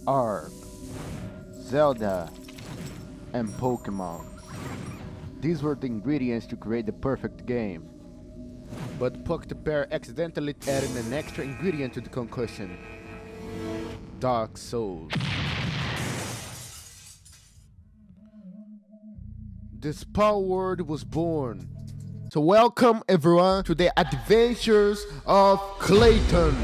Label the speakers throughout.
Speaker 1: Ark, Zelda, and Pokemon. These were the ingredients to create the perfect game. But Puck the Bear accidentally added an extra ingredient to the concoction. Dark Souls. This Palworld was born. So welcome everyone to the adventures of Kleiton.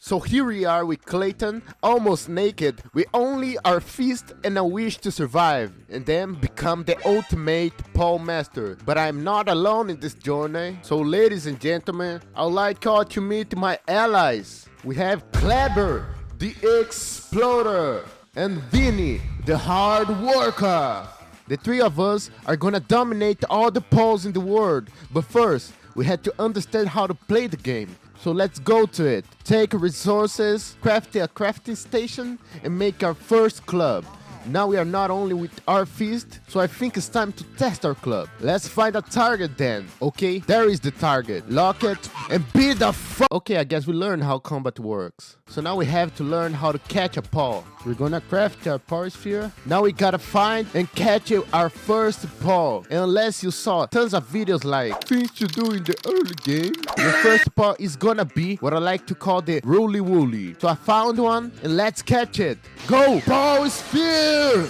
Speaker 1: So here we are with Kleiton, almost naked, with only our fist and a wish to survive, and then become the ultimate pole master. But I'm not alone in this journey. So ladies and gentlemen, I'd like you all to meet my allies. We have Kleber, the explorer, and Vinny, the hard worker. The three of us are gonna dominate all the poles in the world. But first, we had to understand how to play the game. So let's go to it. Take resources, craft a crafting station, and make our first club. Now we are not only with our fist, so I think it's time to test our club. Let's find a target then. Okay, there is the target. Lock it and beat the Okay, I guess we learned how combat works. So now we have to learn how to catch a paw. We're gonna craft our power sphere. Now we gotta find and catch our first paw. And unless you saw tons of videos like things to do in the early game, your first paw is gonna be what I like to call the roly woolly. So I found one and let's catch it. Go! Power sphere!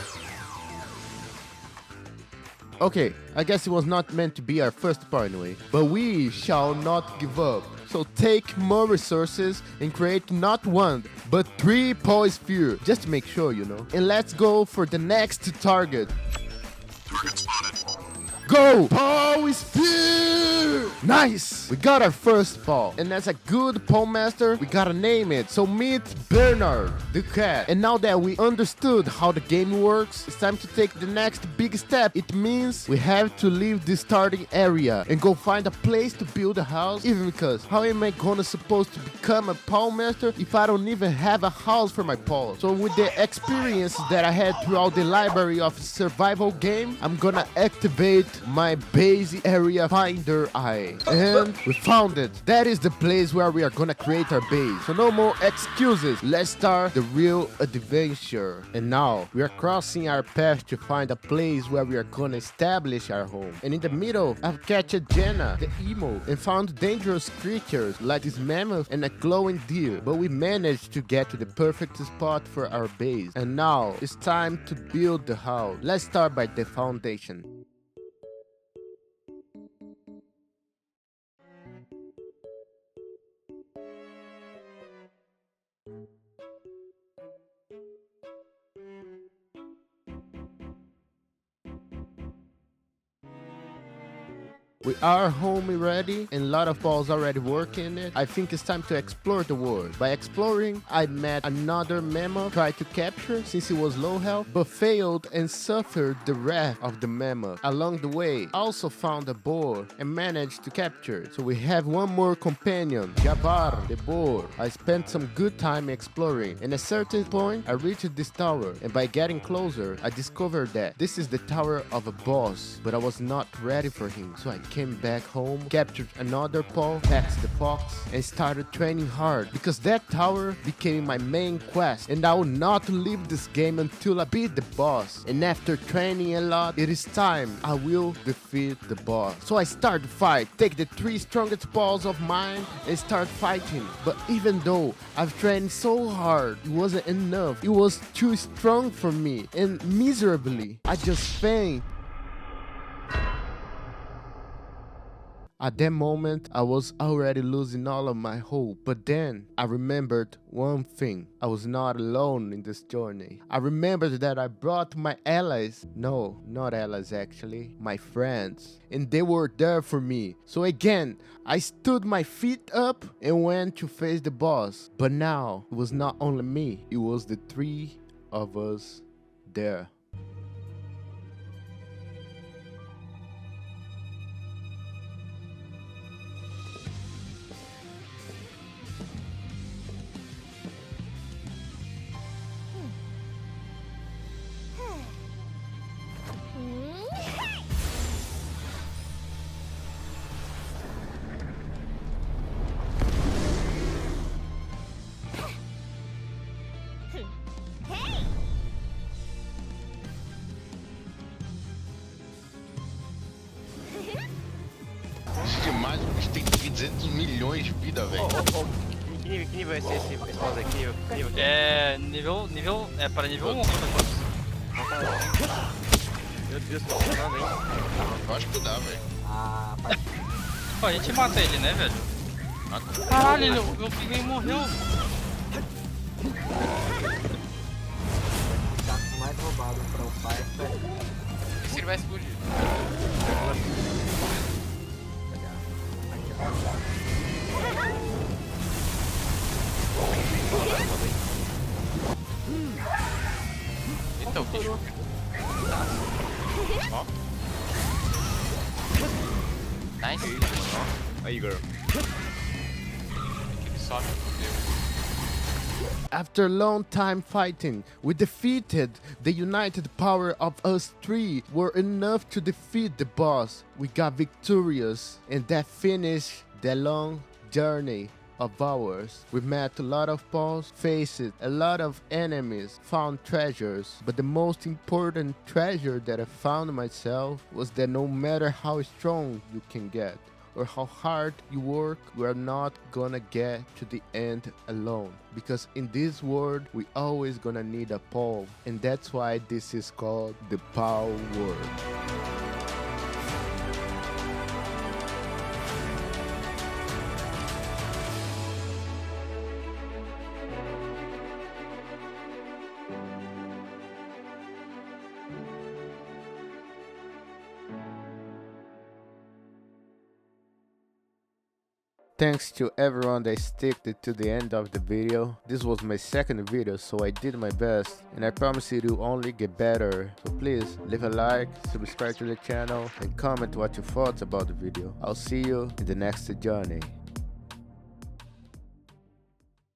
Speaker 1: Okay, I guess it was not meant to be our first paw anyway. But we shall not give up. So take more resources and create not one, but 3 paw sphere, just to make sure, you know. And let's go for the next target.
Speaker 2: Target spotted.
Speaker 1: Go! Paw sphere! Nice! We got our first paw. And as a good paw master, we gotta name it. So meet Bernard, the cat. And now that we understood how the game works, it's time to take the next big step. It means we have to leave the starting area and go find a place to build a house. Even because, how am I gonna supposed to become a paw master if I don't even have a house for my paw? So with the experience that I had throughout the library of survival game, I'm gonna activate my base area finder eye, and we found it. That is the place where we are gonna create our base. So no more excuses, let's start the real adventure. And now we are crossing our path to find a place where we are gonna establish our home. And in the middle I've catched Jenna, the emo, and found dangerous creatures like this mammoth and a glowing deer. But we managed to get to the perfect spot for our base. And now it's time to build the house. Let's start by the foundation. We are home ready and a lot of balls already working it. I think it's time to explore the world. By exploring, I met another mammoth, tried to capture since he was low health, but failed and suffered the wrath of the mammoth. Along the way, I also found a boar and managed to capture it. So we have one more companion, Jabbar, the boar. I spent some good time exploring. And at a certain point, I reached this tower, and by getting closer, I discovered that this is the tower of a boss, but I was not ready for him. So I came back home, captured another paw, taxed the fox, and started training hard because that tower became my main quest, and I will not leave this game until I beat the boss. And after training a lot, it is time I will defeat the boss. So I start the fight, take the 3 strongest paws of mine and start fighting. But even though I've trained so hard, it wasn't enough. It was too strong for me, and miserably, I just faint. At that moment, I was already losing all of my hope. But then, I remembered one thing. I was not alone in this journey. I remembered that I brought my allies. No, not allies actually. My friends. And they were there for me. So again, I stood my feet up and went to face the boss. But now, it was not only me. It was the 3 of us there.
Speaker 2: A gente tem 200 milhões de vida, velho.
Speaker 3: Que nível é esse boss aí? Que nível?
Speaker 4: É nível. É para nível 1.
Speaker 3: Meu Deus, tô falando, hein?
Speaker 2: Eu acho que dá, velho.
Speaker 5: Ah,
Speaker 4: Pô, a gente mata ele, né, velho? Caralho, meu pinguim morreu.
Speaker 5: o mais roubado pra o pai.
Speaker 3: Esse ele vai explodir.
Speaker 2: Então, bicho. Ó.
Speaker 3: Nice.
Speaker 2: Aí, girl. Ele sobe, fodeu.
Speaker 1: After long time fighting, we defeated the united power of us three were enough to defeat the boss. We got victorious and that finished the long journey of ours. We met a lot of boss, faced a lot of enemies, found treasures, but the most important treasure that I found myself was that no matter how strong you can get or how hard you work, you are not gonna get to the end alone. Because in this world, we always gonna need a pole. And that's why this is called the Palworld. Thanks to everyone that sticked it to the end of the video. This was my second video, so I did my best and I promise it will only get better. So please leave a like, subscribe to the channel and comment what you thought about the video. I'll see you in the next journey.